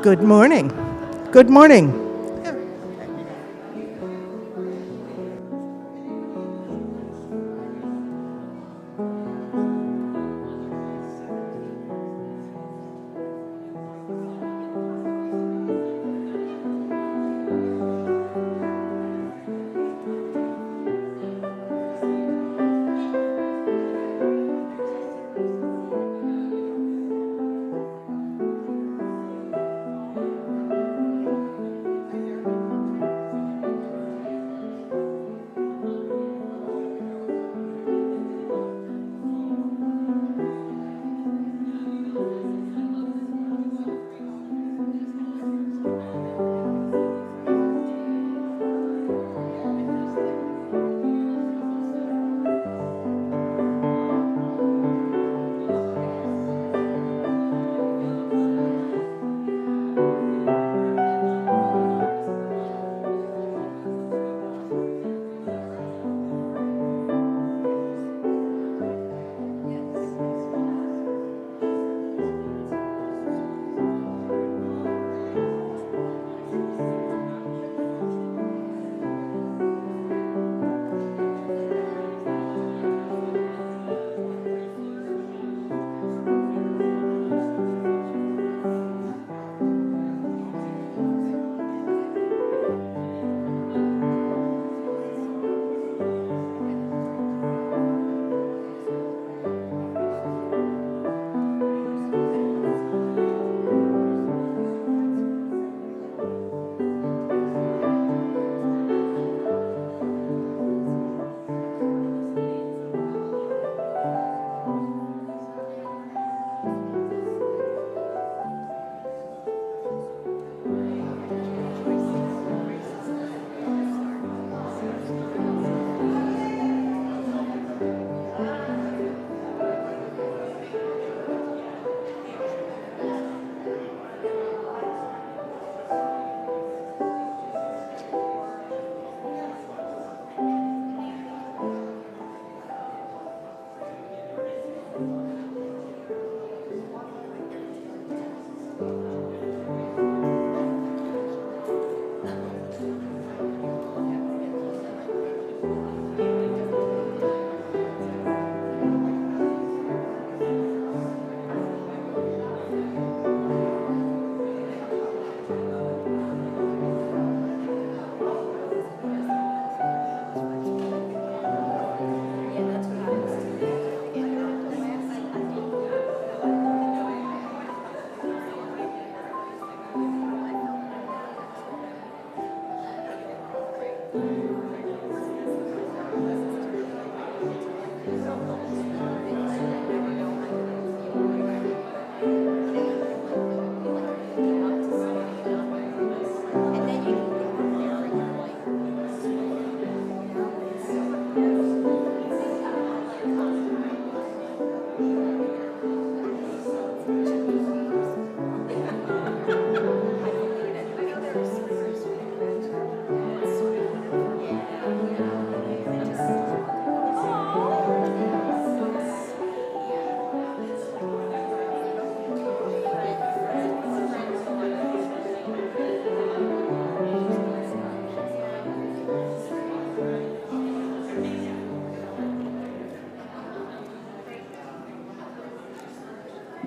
Good morning. Good morning.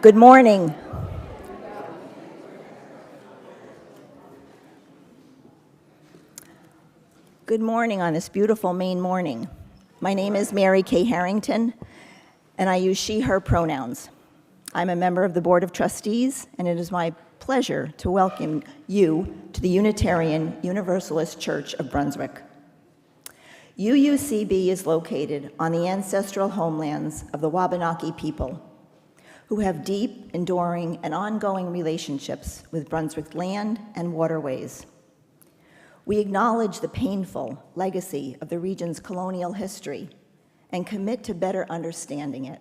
Good morning. Good morning on this beautiful Maine morning. My name is Mary Kay Harrington, and I use she, her pronouns. I'm a member of the Board of Trustees, and it is my pleasure to welcome you to the Unitarian Universalist Church of Brunswick. UUCB is located on the ancestral homelands of the Wabanaki people, who have deep, enduring, and ongoing relationships with Brunswick land and waterways. We acknowledge the painful legacy of the region's colonial history and commit to better understanding it.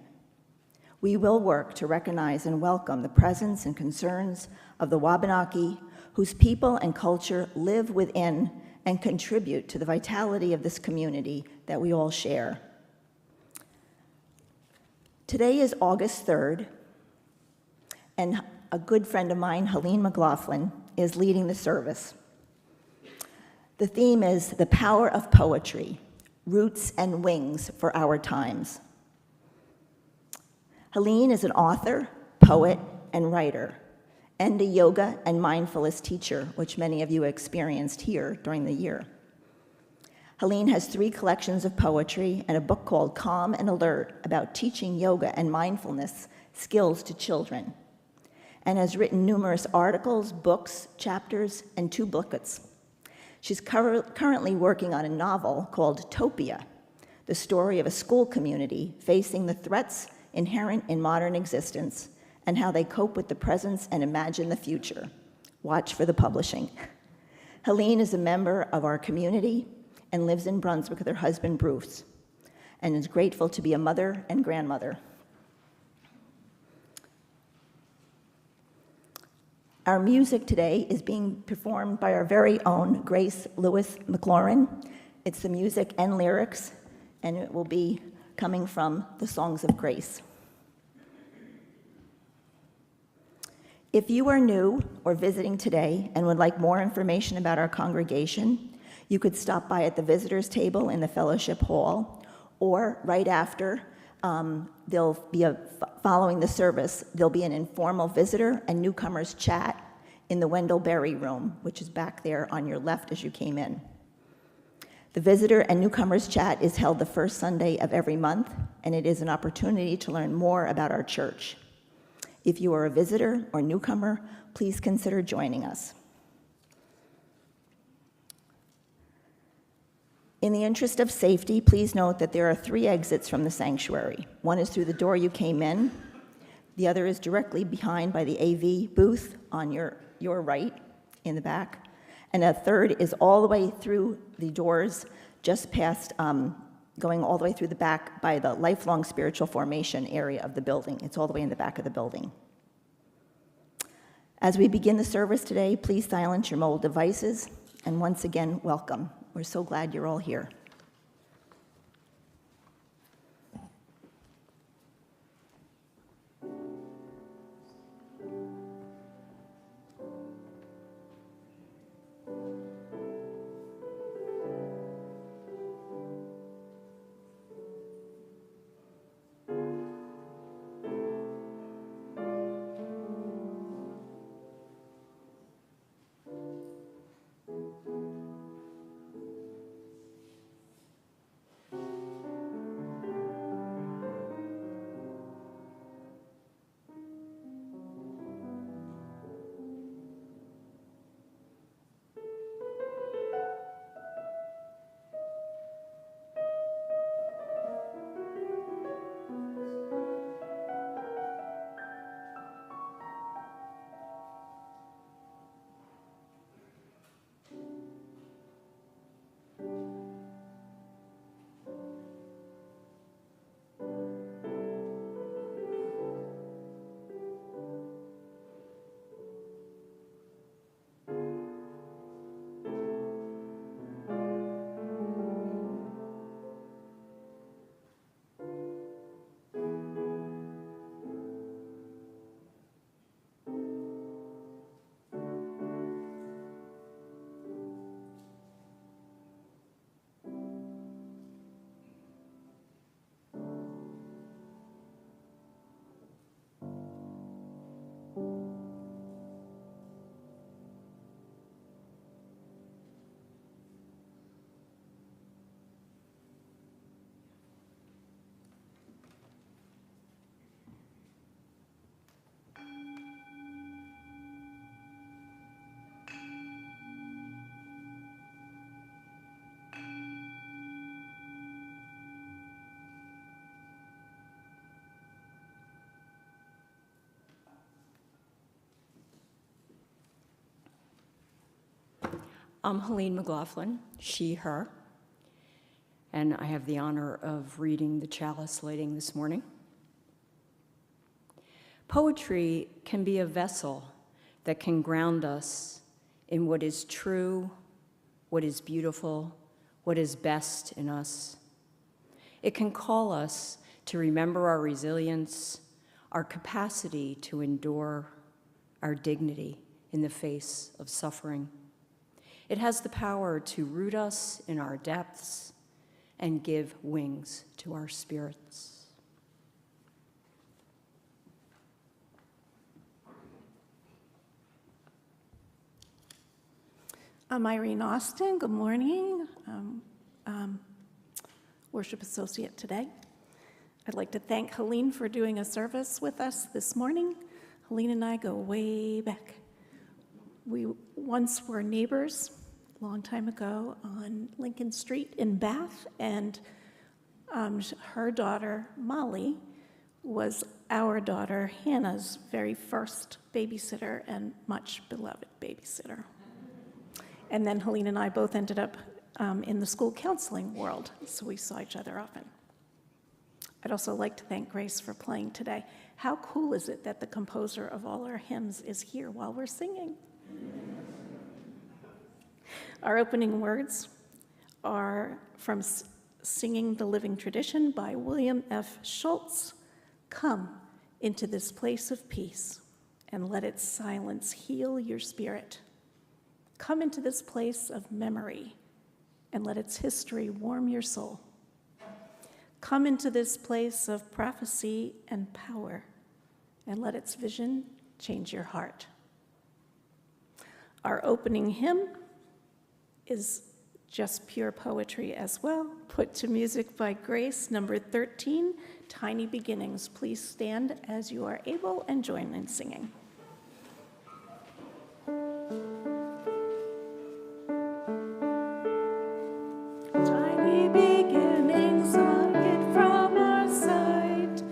We will work to recognize and welcome the presence and concerns of the Wabanaki, whose people and culture live within and contribute to the vitality of this community that we all share. Today is August 3rd, and a good friend of mine, Helene McLaughlin, is leading the service. The theme is The Power of Poetry, Roots and Wings for Our Times. Helene is an author, poet, and writer, and a yoga and mindfulness teacher, which many of you experienced here during the year. Helene has 3 collections of poetry and a book called Calm and Alert about teaching yoga and mindfulness skills to children, and has written numerous articles, books, chapters, and 2 booklets. She's currently working on a novel called Topia, the story of a school community facing the threats inherent in modern existence and how they cope with the present and imagine the future. Watch for the publishing. Helene is a member of our community and lives in Brunswick with her husband, Bruce, and is grateful to be a mother and grandmother. Our music today is being performed by our very own Grace Lewis McLaurin. It's the music and lyrics, and it will be coming from the Songs of Grace. If you are new or visiting today and would like more information about our congregation, you could stop by at the visitors table in the fellowship hall, or right after, following the service, there'll be an informal visitor and newcomers chat in the Wendell Berry room, which is back there on your left as you came in. The visitor and newcomers chat is held the first Sunday of every month, and it is an opportunity to learn more about our church. If you are a visitor or newcomer, please consider joining us. In the interest of safety, please note that there are 3 exits from the sanctuary. One is through the door you came in. The other is directly behind by the AV booth on your right in the back. And a third is all the way through the doors, just past, going all the way through the back by the lifelong spiritual formation area of the building. It's all the way in the back of the building. As we begin the service today, please silence your mobile devices. And once again, welcome. We're so glad you're all here. I'm Helene McLaughlin, she, her, and I have the honor of reading the chalice lighting this morning. Poetry can be a vessel that can ground us in what is true, what is beautiful, what is best in us. It can call us to remember our resilience, our capacity to endure, our dignity in the face of suffering. It has the power to root us in our depths and give wings to our spirits. I'm Irene Austin. Good morning. Worship associate today. I'd like to thank Helene for doing a service with us this morning. Helene and I go way back. We once were neighbors a long time ago on Lincoln Street in Bath, and her daughter, Molly, was our daughter, Hannah's very first babysitter and much beloved babysitter. And then Helene and I both ended up in the school counseling world, so we saw each other often. I'd also like to thank Grace for playing today. How cool is it that the composer of all our hymns is here while we're singing? Our opening words are from Singing the Living Tradition by William F. Schultz. Come into this place of peace and let its silence heal your spirit. Come into this place of memory and let its history warm your soul. Come into this place of prophecy and power and let its vision change your heart. Our opening hymn is just pure poetry as well, put to music by Grace, number 13, Tiny Beginnings. Please stand as you are able and join in singing. Tiny beginnings are it from our sight.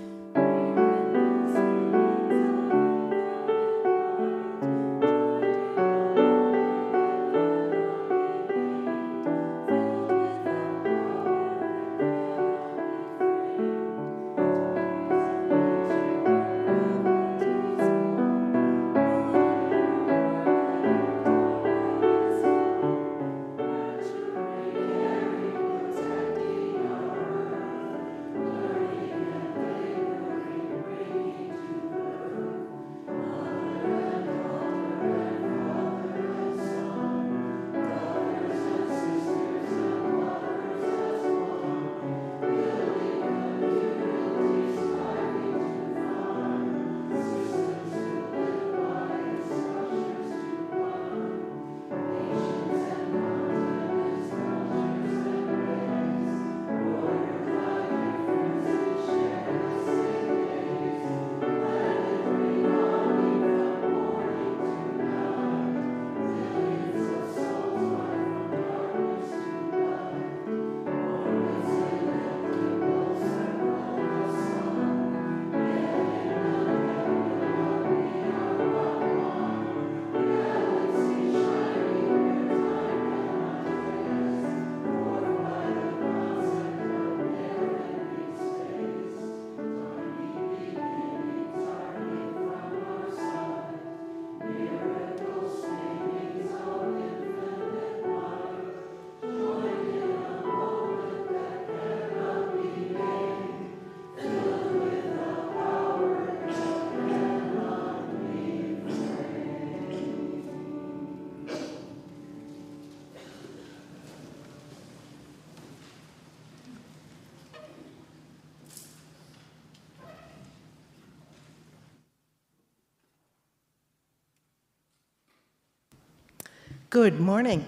Good morning.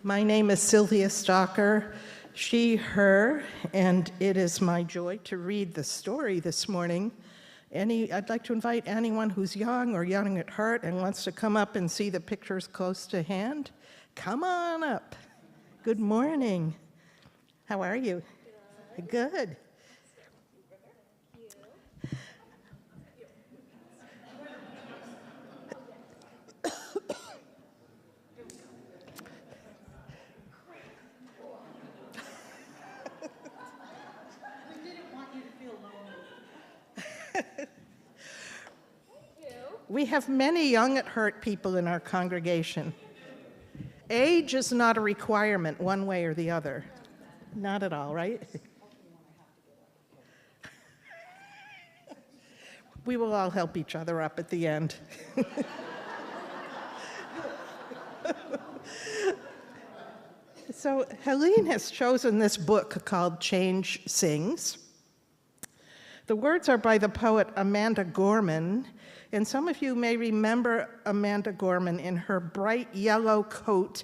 My name is Sylvia Stalker, she, her, and it is my joy to read the story this morning. I'd like to invite anyone who's young or young at heart and wants to come up and see the pictures close to hand. Come on up. Good morning. How are you? Good. We have many young at heart people in our congregation. Age is not a requirement one way or the other. Not at all, right? We will all help each other up at the end. So Helene has chosen this book called Change Sings. The words are by the poet Amanda Gorman, and some of you may remember Amanda Gorman in her bright yellow coat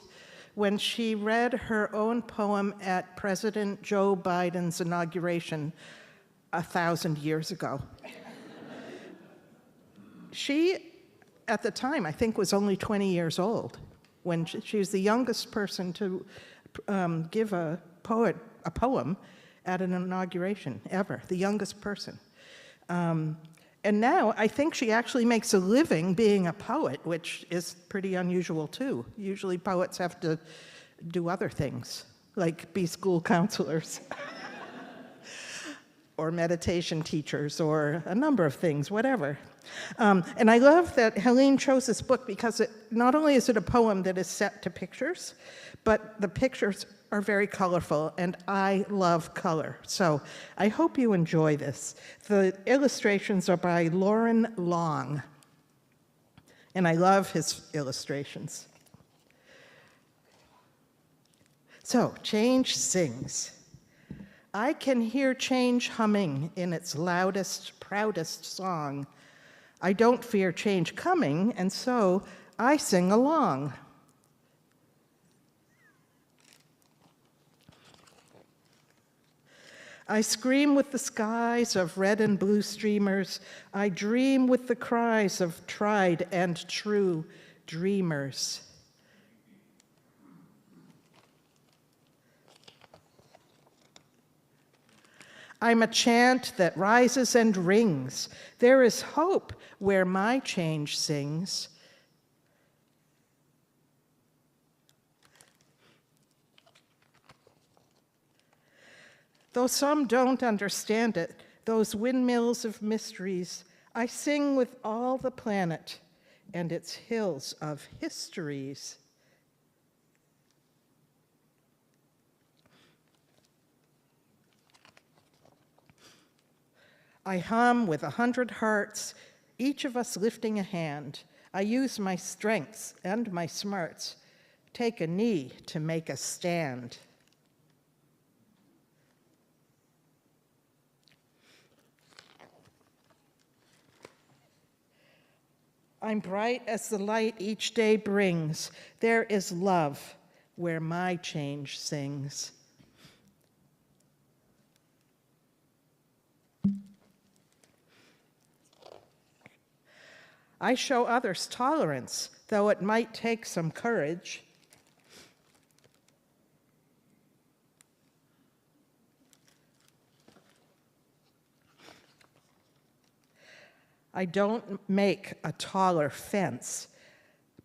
when she read her own poem at President Joe Biden's inauguration 1,000 years ago. She, at the time, I think was only 20 years old when she was the youngest person to give a poem at an inauguration ever, the youngest person. And now I think she actually makes a living being a poet, which is pretty unusual too. Usually poets have to do other things, like be school counselors or meditation teachers or a number of things, whatever. And I love that Helene chose this book because not only is it a poem that is set to pictures, but the pictures are very colorful, and I love color. So I hope you enjoy this. The illustrations are by Lauren Long, and I love his illustrations. So, Change sings. I can hear change humming in its loudest, proudest song. I don't fear change coming, and so I sing along. I scream with the skies of red and blue streamers. I dream with the cries of tried and true dreamers. I'm a chant that rises and rings. There is hope where my change sings. Though some don't understand it, those windmills of mysteries, I sing with all the planet and its hills of histories. I hum with 100 hearts, each of us lifting a hand. I use my strengths and my smarts, take a knee to make a stand. I'm bright as the light each day brings. There is love where my change sings. I show others tolerance, though it might take some courage. I don't make a taller fence,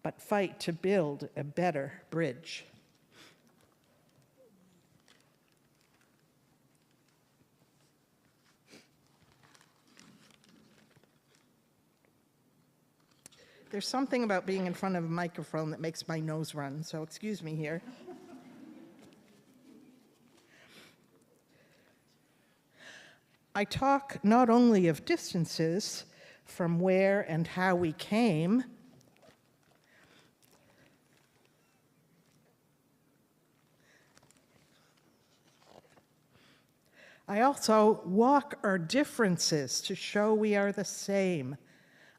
but fight to build a better bridge. There's something about being in front of a microphone that makes my nose run, so excuse me here. I talk not only of distances, from where and how we came, I also walk our differences to show we are the same.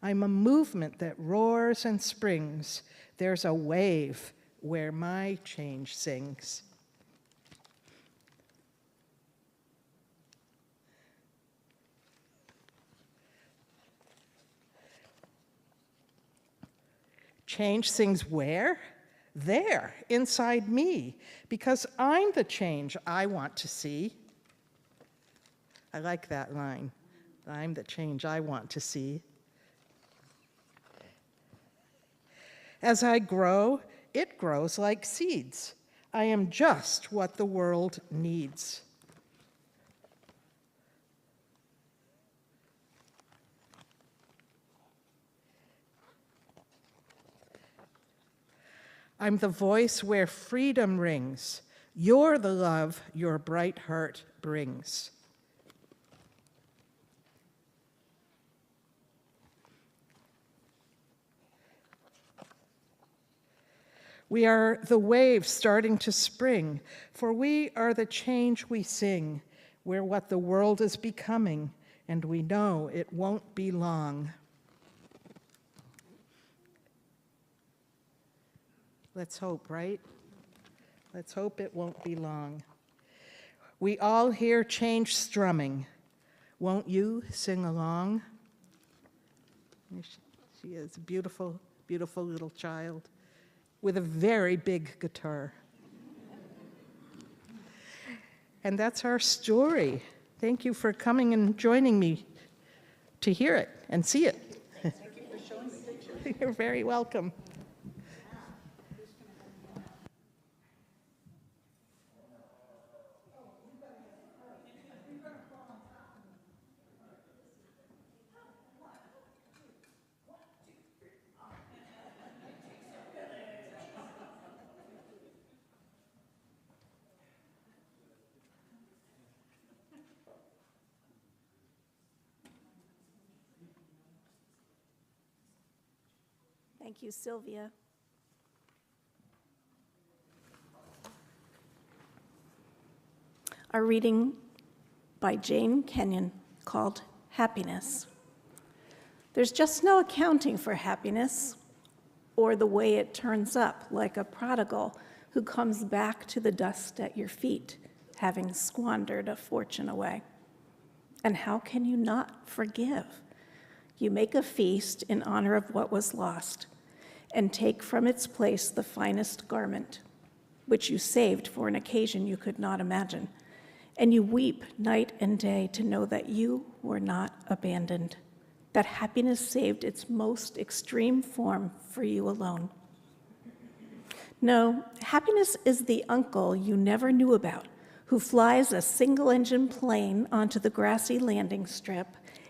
I'm a movement that roars and springs. There's a wave where my change sings. Change sings where? There, inside me, because I'm the change I want to see. I like that line. I'm the change I want to see. As I grow, it grows like seeds. I am just what the world needs. I'm the voice where freedom rings. You're the love your bright heart brings. We are the waves starting to spring, for we are the change we sing. We're what the world is becoming, and we know it won't be long. Let's hope, right? Let's hope it won't be long. We all hear change strumming. Won't you sing along? She is a beautiful, beautiful little child with a very big guitar. And that's our story. Thank you for coming and joining me to hear it and see it. Thank you for showing the picture. You're very welcome. Thank you, Sylvia. Our reading by Jane Kenyon called Happiness. There's just no accounting for happiness or the way it turns up, like a prodigal who comes back to the dust at your feet, having squandered a fortune away. And how can you not forgive? You make a feast in honor of what was lost, and take from its place the finest garment, which you saved for an occasion you could not imagine. And you weep night and day to know that you were not abandoned, that happiness saved its most extreme form for you alone. No, happiness is the uncle you never knew about, who flies a single-engine plane onto the grassy landing strip,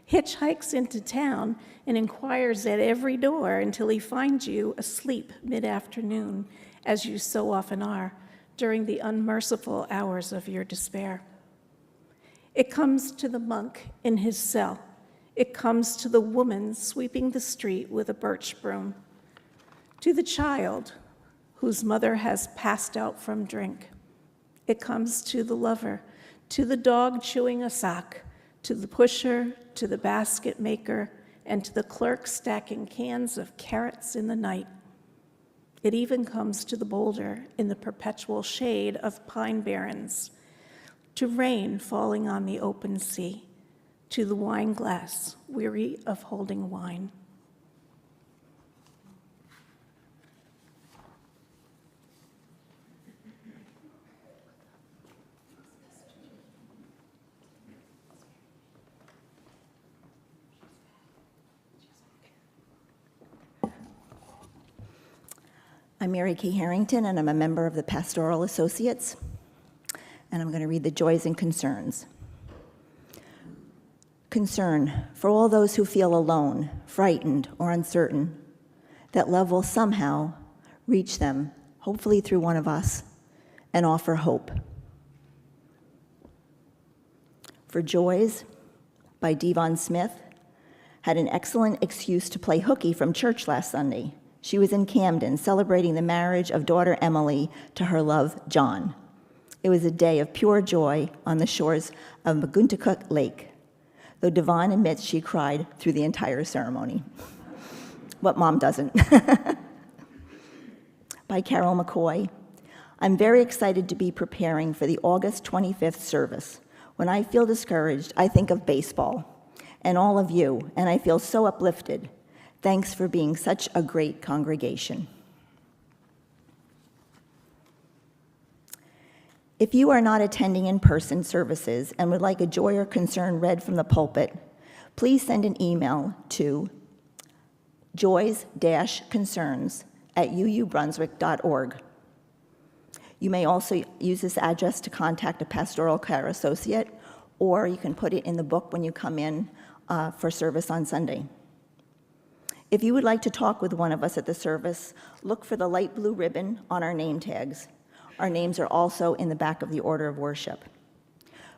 hitchhikes into town, and inquires at every door until he finds you asleep mid-afternoon, as you so often are, during the unmerciful hours of your despair. It comes to the monk in his cell. It comes to the woman sweeping the street with a birch broom, to the child whose mother has passed out from drink. It comes to the lover, to the dog chewing a sock, to the pusher, to the basket maker, and to the clerk stacking cans of carrots in the night. It even comes to the boulder in the perpetual shade of pine barrens, to rain falling on the open sea, to the wine glass, weary of holding wine. I'm Mary Kay Harrington, and I'm a member of the Pastoral Associates, and I'm going to read the joys and concerns. Concern for all those who feel alone, frightened, or uncertain, that love will somehow reach them, hopefully through one of us, and offer hope. For Joys, by Devon Smith, had an excellent excuse to play hooky from church last Sunday. She was in Camden celebrating the marriage of daughter Emily to her love, John. It was a day of pure joy on the shores of Maguntakuk Lake, though Devon admits she cried through the entire ceremony. What mom doesn't? By Carol McCoy. I'm very excited to be preparing for the August 25th service. When I feel discouraged, I think of baseball and all of you, and I feel so uplifted. Thanks for being such a great congregation. If you are not attending in-person services and would like a joy or concern read from the pulpit, please send an email to joys-concerns@uubrunswick.org. You may also use this address to contact a pastoral care associate, or you can put it in the book when you come in for service on Sunday. If you would like to talk with one of us at the service, look for the light blue ribbon on our name tags. Our names are also in the back of the order of worship.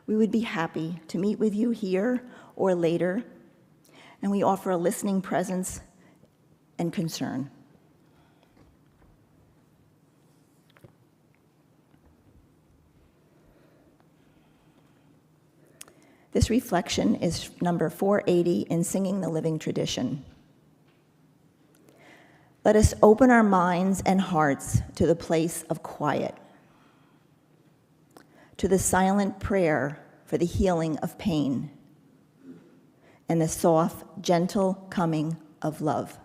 We would be happy to meet with you here or later, and we offer a listening presence and concern. This reflection is number 480 in Singing the Living Tradition. Let us open our minds and hearts to the place of quiet, to the silent prayer for the healing of pain, and the soft, gentle coming of love.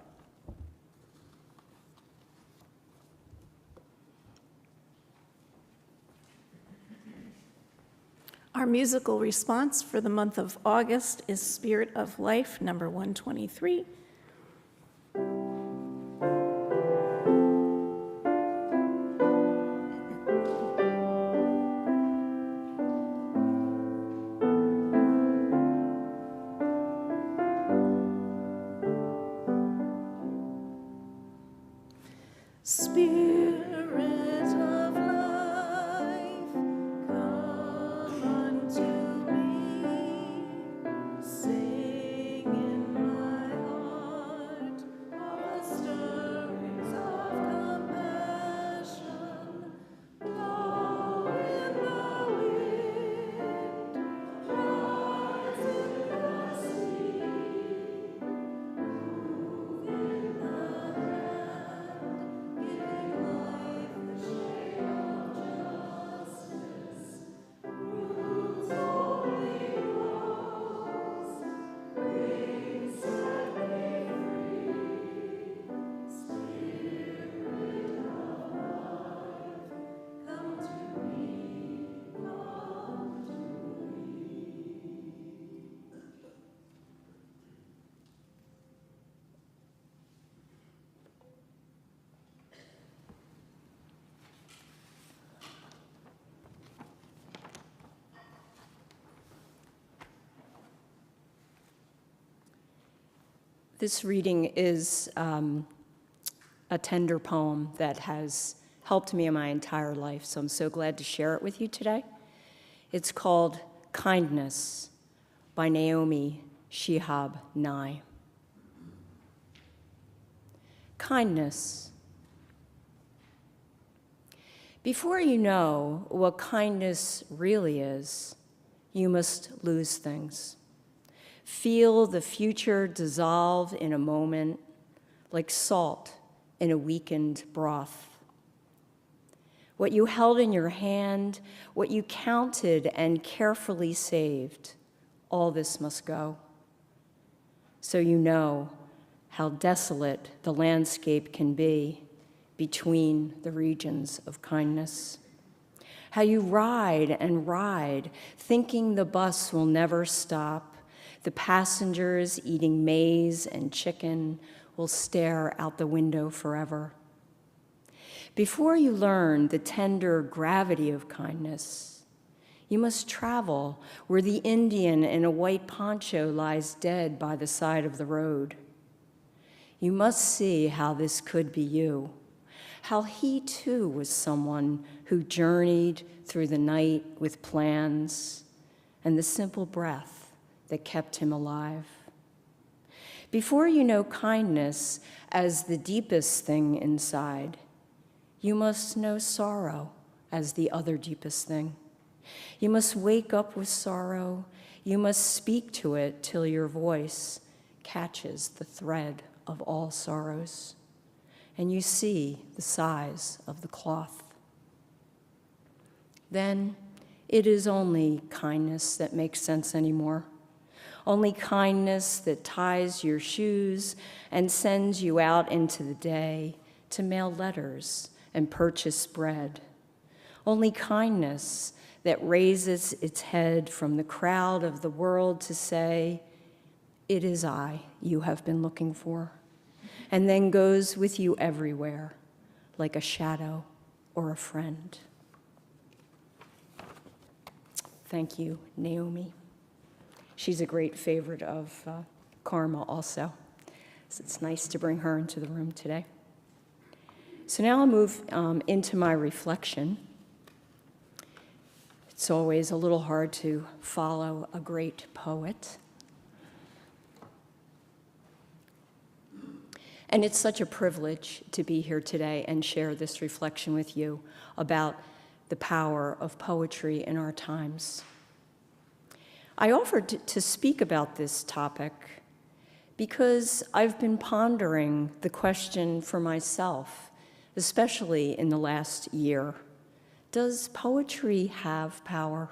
Our musical response for the month of August is Spirit of Life, number 123. Spirit of life, come unto me. Sing in my heart of the stirrings of compassion. Blow in the wind, rise in the sea, move in the giving life the shade of justice. Roots only rose, wings set me free. Spirit of life, come to me, come to me. This reading is a tender poem that has helped me in my entire life, so I'm so glad to share it with you today. It's called Kindness by Naomi Shihab Nye. Kindness. Before you know what kindness really is, you must lose things. Feel the future dissolve in a moment like salt in a weakened broth. What you held in your hand, what you counted and carefully saved, all this must go. So you know how desolate the landscape can be between the regions of kindness. How you ride and ride, thinking the bus will never stop. The passengers eating maize and chicken will stare out the window forever. Before you learn the tender gravity of kindness, you must travel where the Indian in a white poncho lies dead by the side of the road. You must see how this could be you, how he too was someone who journeyed through the night with plans and the simple breath that kept him alive. Before you know kindness as the deepest thing inside, you must know sorrow as the other deepest thing. You must wake up with sorrow. You must speak to it till your voice catches the thread of all sorrows, and you see the size of the cloth. Then it is only kindness that makes sense anymore. Only kindness that ties your shoes and sends you out into the day to mail letters and purchase bread. Only kindness that raises its head from the crowd of the world to say, "It is I you have been looking for," and then goes with you everywhere like a shadow or a friend. Thank you, Naomi. She's a great favorite of Karma also, so it's nice to bring her into the room today. So now I'll move into my reflection. It's always a little hard to follow a great poet. And it's such a privilege to be here today and share this reflection with you about the power of poetry in our times. I offered to speak about this topic because I've been pondering the question for myself, especially in the last year. Does poetry have power?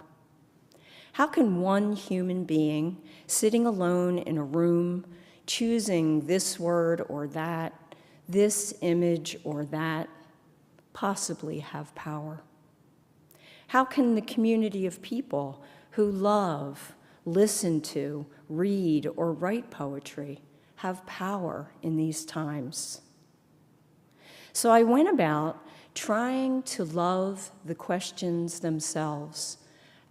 How can one human being sitting alone in a room, choosing this word or that, this image or that, possibly have power? How can the community of people who love, listen to, read, or write poetry have power in these times? So I went about trying to love the questions themselves,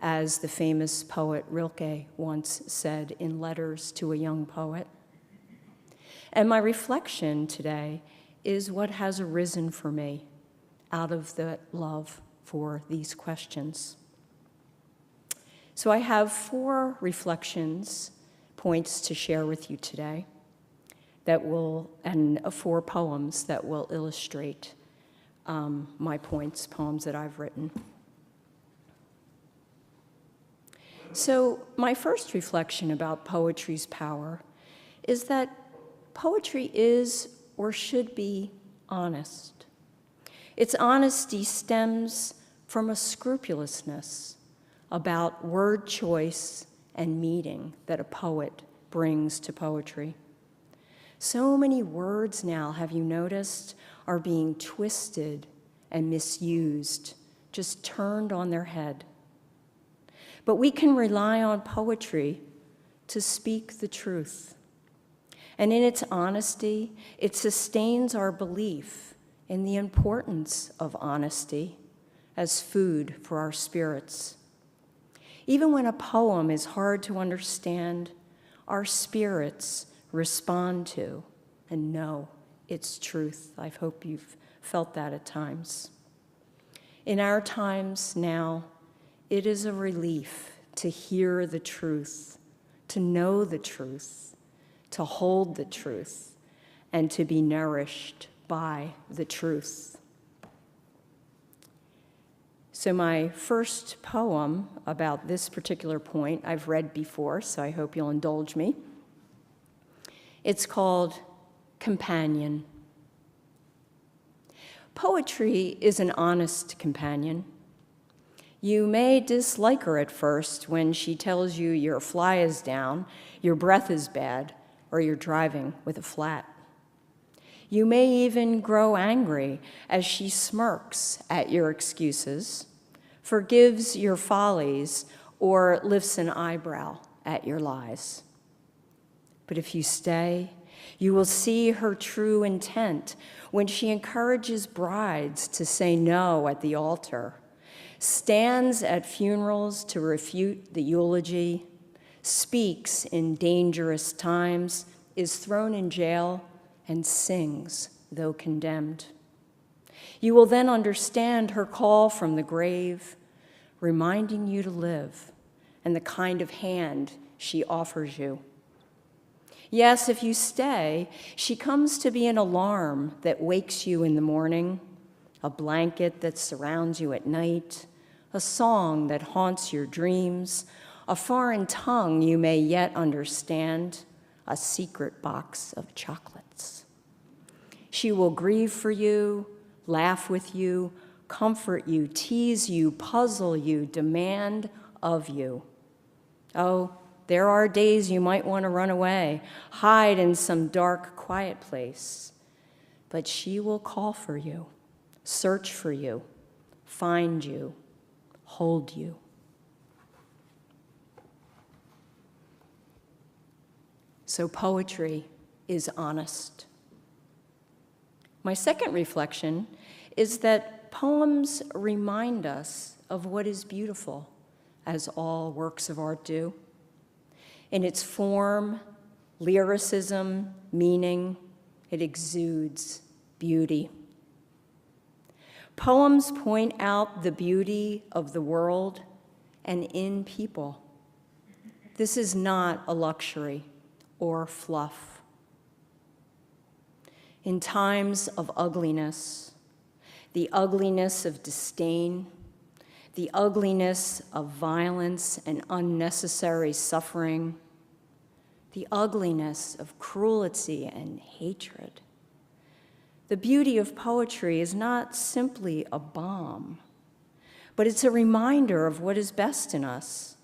as the famous poet Rilke once said in Letters to a Young Poet. And my reflection today is what has arisen for me out of that love for these questions. So I have 4 reflections, points to share with you today and 4 poems that will illustrate my points, poems that I've written. So my first reflection about poetry's power is that poetry is or should be honest. Its honesty stems from a scrupulousness about word choice and meaning that a poet brings to poetry. So many words now, have you noticed, are being twisted and misused, just turned on their head. But we can rely on poetry to speak the truth. And in its honesty, it sustains our belief in the importance of honesty as food for our spirits. Even when a poem is hard to understand, our spirits respond to and know its truth. I hope you've felt that at times. In our times now, it is a relief to hear the truth, to know the truth, to hold the truth, and to be nourished by the truth. So my first poem about this particular point I've read before, so I hope you'll indulge me. It's called Companion. Poetry is an honest companion. You may dislike her at first when she tells you your fly is down, your breath is bad, or you're driving with a flat. You may even grow angry as she smirks at your excuses, forgives your follies, or lifts an eyebrow at your lies. But if you stay, you will see her true intent when she encourages brides to say no at the altar, stands at funerals to refute the eulogy, speaks in dangerous times, is thrown in jail, and sings, though condemned. You will then understand her call from the grave, reminding you to live, and the kind of hand she offers you. Yes, if you stay, she comes to be an alarm that wakes you in the morning, a blanket that surrounds you at night, a song that haunts your dreams, a foreign tongue you may yet understand, a secret box of chocolates. She will grieve for you, laugh with you, comfort you, tease you, puzzle you, demand of you. Oh, there are days you might want to run away, hide in some dark, quiet place. But she will call for you, search for you, find you, hold you. So poetry is honest. My second reflection is that poems remind us of what is beautiful, as all works of art do. In its form, lyricism, meaning, it exudes beauty. Poems point out the beauty of the world and in people. This is not a luxury or fluff. In times of ugliness, the ugliness of disdain, the ugliness of violence and unnecessary suffering, the ugliness of cruelty and hatred. The beauty of poetry is not simply a balm, but it's a reminder of what is best in us,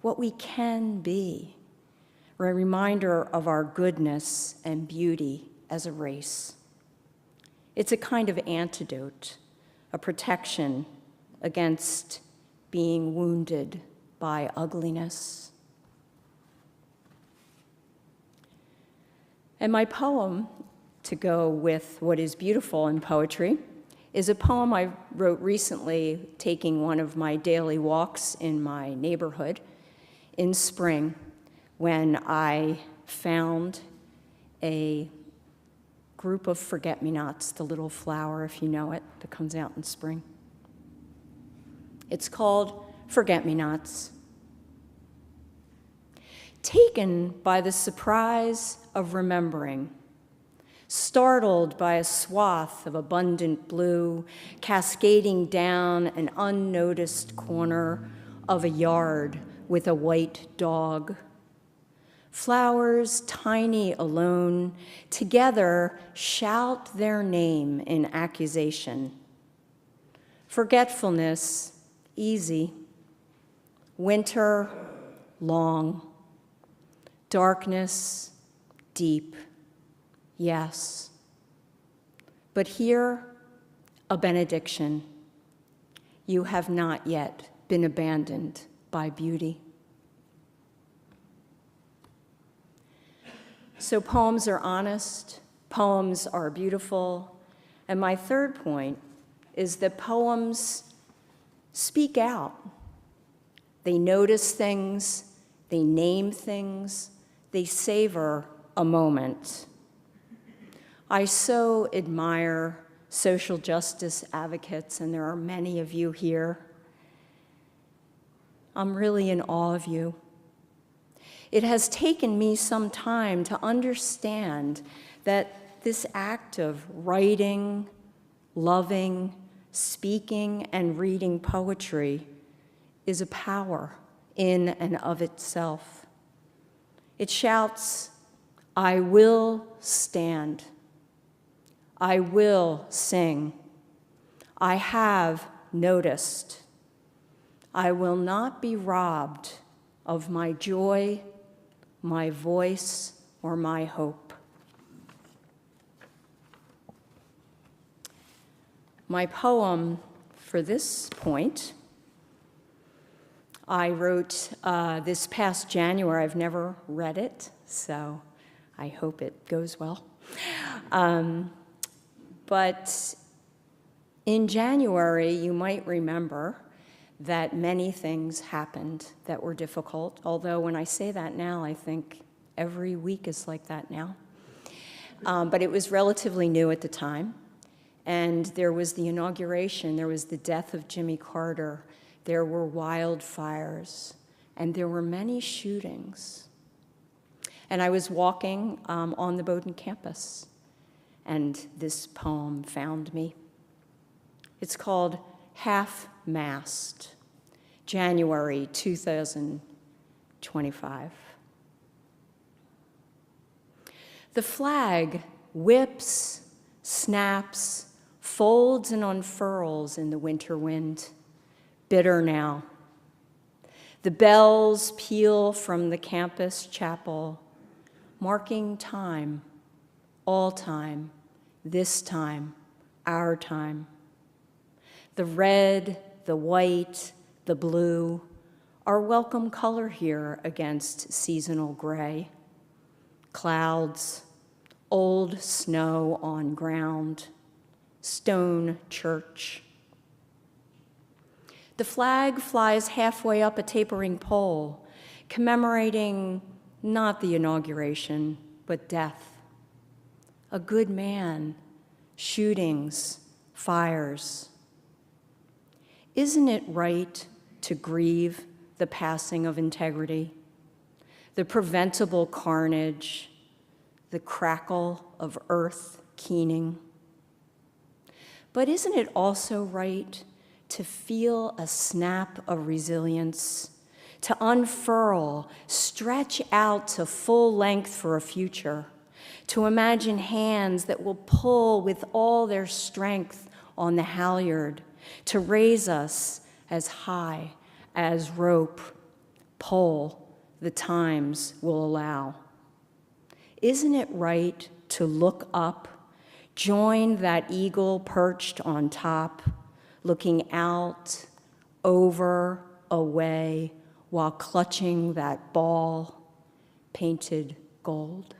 what we can be, or a reminder of our goodness and beauty as a race. It's a kind of antidote, a protection against being wounded by ugliness. And my poem, to go with what is beautiful in poetry, is a poem I wrote recently taking one of my daily walks in my neighborhood in spring when I found a group of forget-me-nots, the little flower, if you know it, that comes out in spring. It's called Forget-Me-Nots. Taken by the surprise of remembering, startled by a swath of abundant blue cascading down an unnoticed corner of a yard with a white dog. Flowers, tiny alone, together shout their name in accusation. Forgetfulness, easy. Winter, long. Darkness, deep. Yes. But here, a benediction. You have not yet been abandoned by beauty. So poems are honest, poems are beautiful, and my third point is that poems speak out. They notice things, they name things, they savor a moment. I so admire social justice advocates, and there are many of you here. I'm really in awe of you. It has taken me some time to understand that this act of writing, loving, speaking, and reading poetry is a power in and of itself. It shouts, I will stand. I will sing. I have noticed. I will not be robbed of my joy, my voice, or my hope. My poem for this point, I wrote this past January. I've never read it, so I hope it goes well. But in January, you might remember that many things happened that were difficult, although when I say that now, I think every week is like that now. But it was relatively new at the time, and there was the inauguration, there was the death of Jimmy Carter, there were wildfires, and there were many shootings. And I was walking on the Bowdoin campus, and this poem found me. It's called Half-Mast, January 2025. The flag whips, snaps, folds and unfurls in the winter wind, bitter now. The bells peal from the campus chapel, marking time, all time, this time, our time. The red, the white, the blue are welcome color here against seasonal gray. Clouds, old snow on ground, stone church. The flag flies halfway up a tapering pole, commemorating not the inauguration, but death. A good man, shootings, fires. Isn't it right to grieve the passing of integrity, the preventable carnage, the crackle of earth keening? But isn't it also right to feel a snap of resilience, to unfurl, stretch out to full length for a future, to imagine hands that will pull with all their strength on the halyard, to raise us as high as rope, pole, the times will allow. Isn't it right to look up, join that eagle perched on top, looking out, over, away, while clutching that ball painted gold?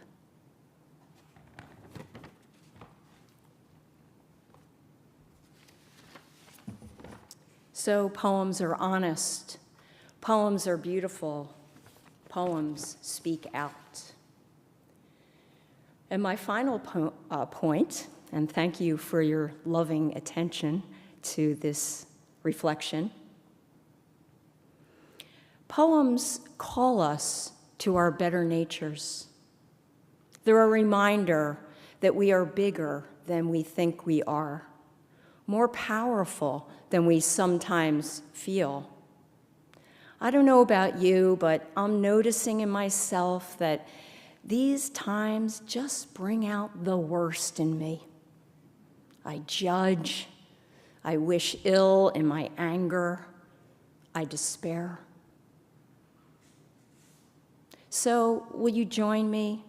So poems are honest, poems are beautiful, poems speak out. And my final point, and thank you for your loving attention to this reflection, poems call us to our better natures. They're a reminder that we are bigger than we think we are, more powerful than we sometimes feel. I don't know about you, but I'm noticing in myself that these times just bring out the worst in me. I judge, I wish ill in my anger, I despair. So will you join me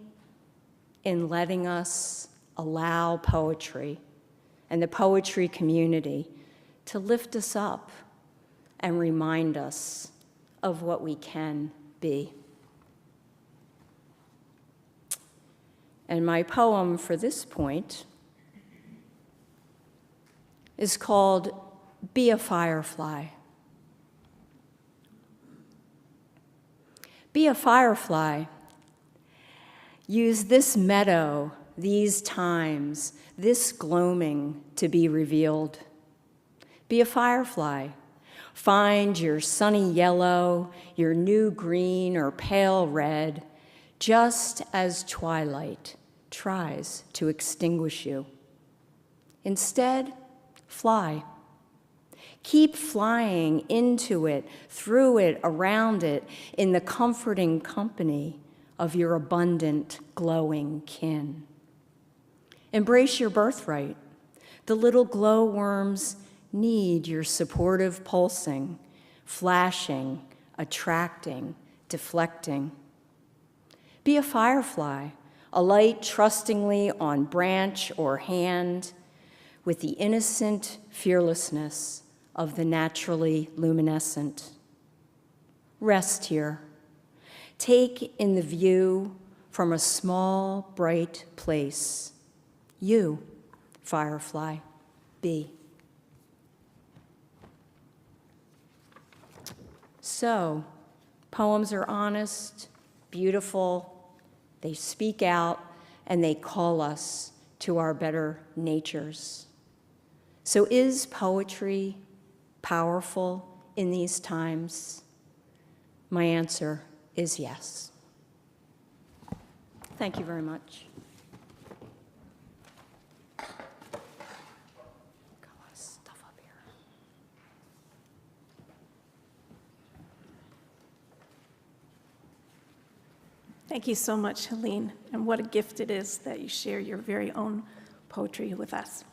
in letting us allow poetry and the poetry community to lift us up and remind us of what we can be? And my poem for this point is called Be a Firefly. Be a firefly. Use this meadow, these times, this gloaming to be revealed. Be a firefly. Find your sunny yellow, your new green or pale red, just as twilight tries to extinguish you. Instead, fly. Keep flying into it, through it, around it, in the comforting company of your abundant, glowing kin. Embrace your birthright. The little glowworms need your supportive pulsing, flashing, attracting, deflecting. Be a firefly, alight trustingly on branch or hand, with the innocent fearlessness of the naturally luminescent. Rest here. Take in the view from a small, bright place. You, firefly, be. So, poems are honest, beautiful, they speak out, and they call us to our better natures. So is poetry powerful in these times? My answer is yes. Thank you very much. Got a lot of stuff up here. Thank you so much, Helene, and what a gift it is that you share your very own poetry with us.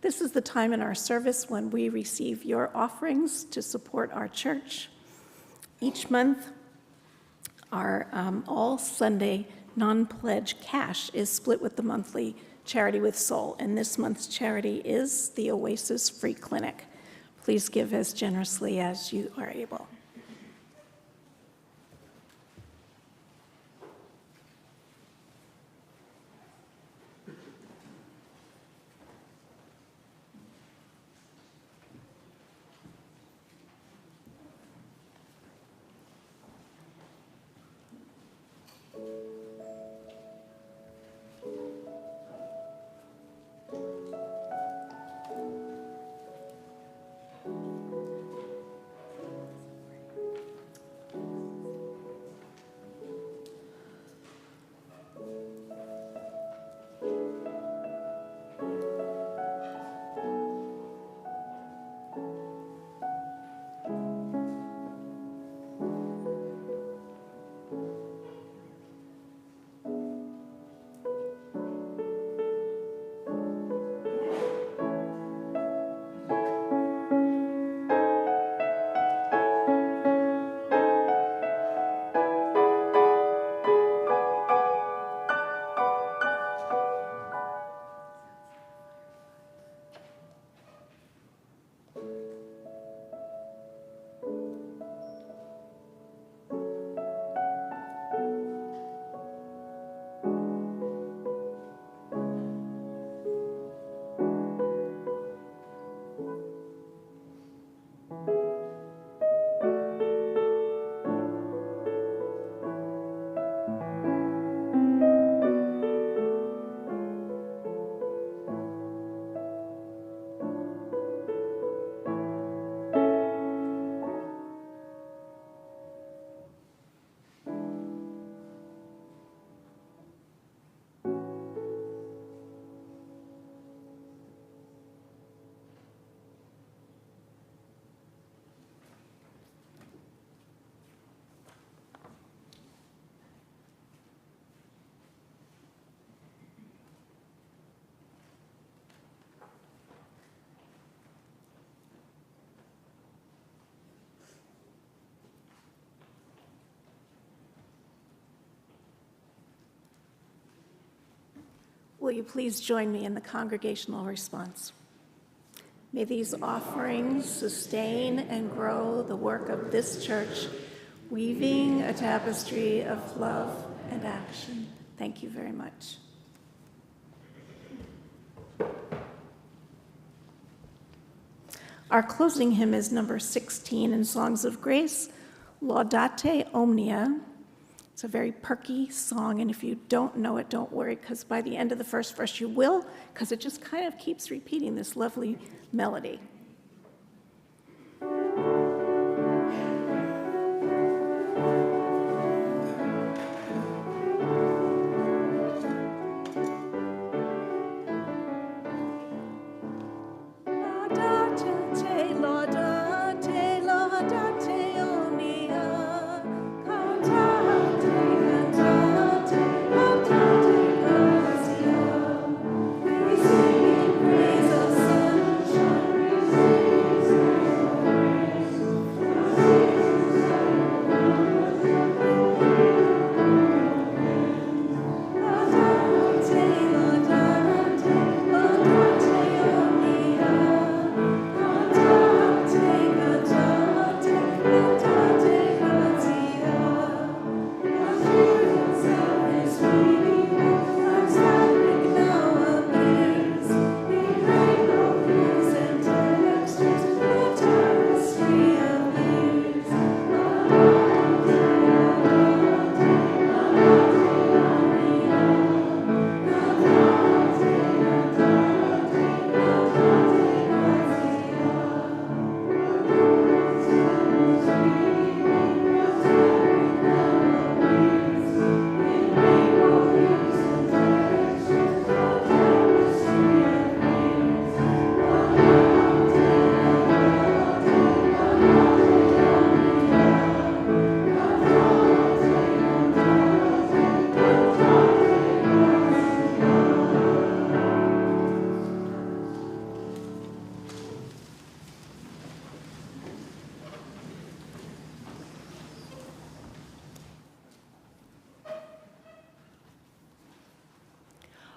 This is the time in our service when we receive your offerings to support our church. Each month, our all Sunday non-pledge cash is split with the monthly Charity with Soul, and this month's charity is the Oasis Free Clinic. Please give as generously as you are able. Will you please join me in the congregational response? May these offerings sustain and grow the work of this church, weaving a tapestry of love and action. Thank you very much. Our closing hymn is number 16 in Songs of Grace, Laudate Omnia. It's a very perky song, and if you don't know it, don't worry, because by the end of the first verse you will, because it just kind of keeps repeating this lovely melody.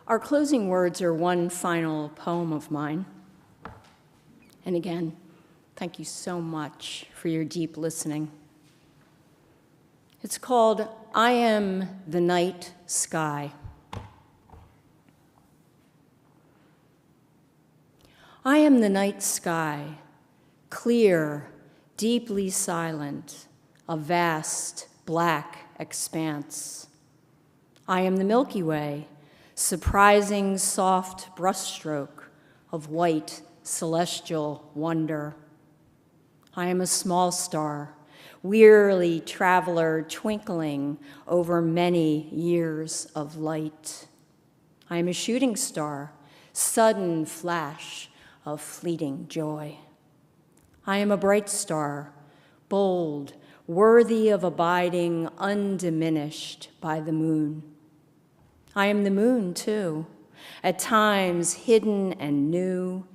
Our closing words are one final poem of mine. And again, thank you so much for your deep listening. It's called I Am the Night Sky. I am the night sky, clear, deeply silent, a vast black expanse. I am the Milky Way, surprising soft brushstroke of white celestial wonder. I am a small star, wearily traveler twinkling over many years of light. I am a shooting star, sudden flash of fleeting joy. I am a bright star, bold, worthy of abiding undiminished by the moon. I am the moon, too, at times hidden and new,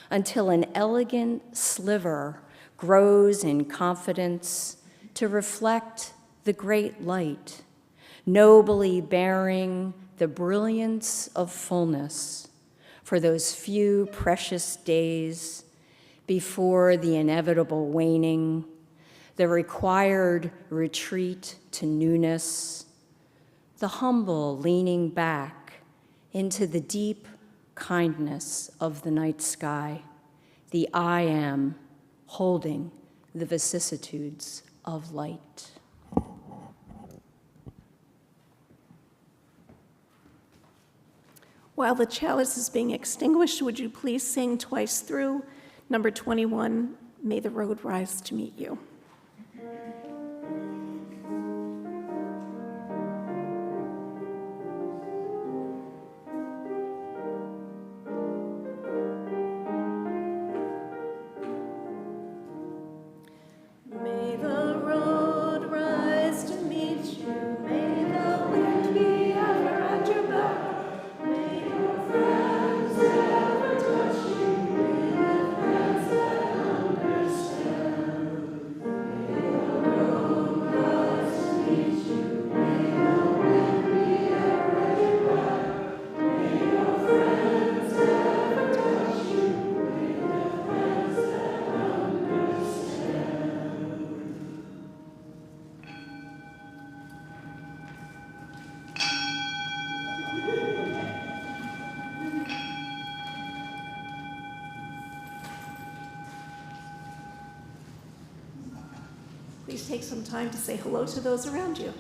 until an elegant sliver grows in confidence to reflect the great light, nobly bearing the brilliance of fullness for those few precious days before the inevitable waning, the required retreat to newness, the humble leaning back into the deep kindness of the night sky, the I am holding the vicissitudes of light. While the chalice is being extinguished, would you please sing twice through number 21, May the Road Rise to Meet You. May the road rise to meet you, may the wind be ever at your back, may your friends ever touch you with hands that understand. Please take some time to say hello to those around you.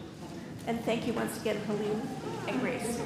And thank you once again, Helene and Grace.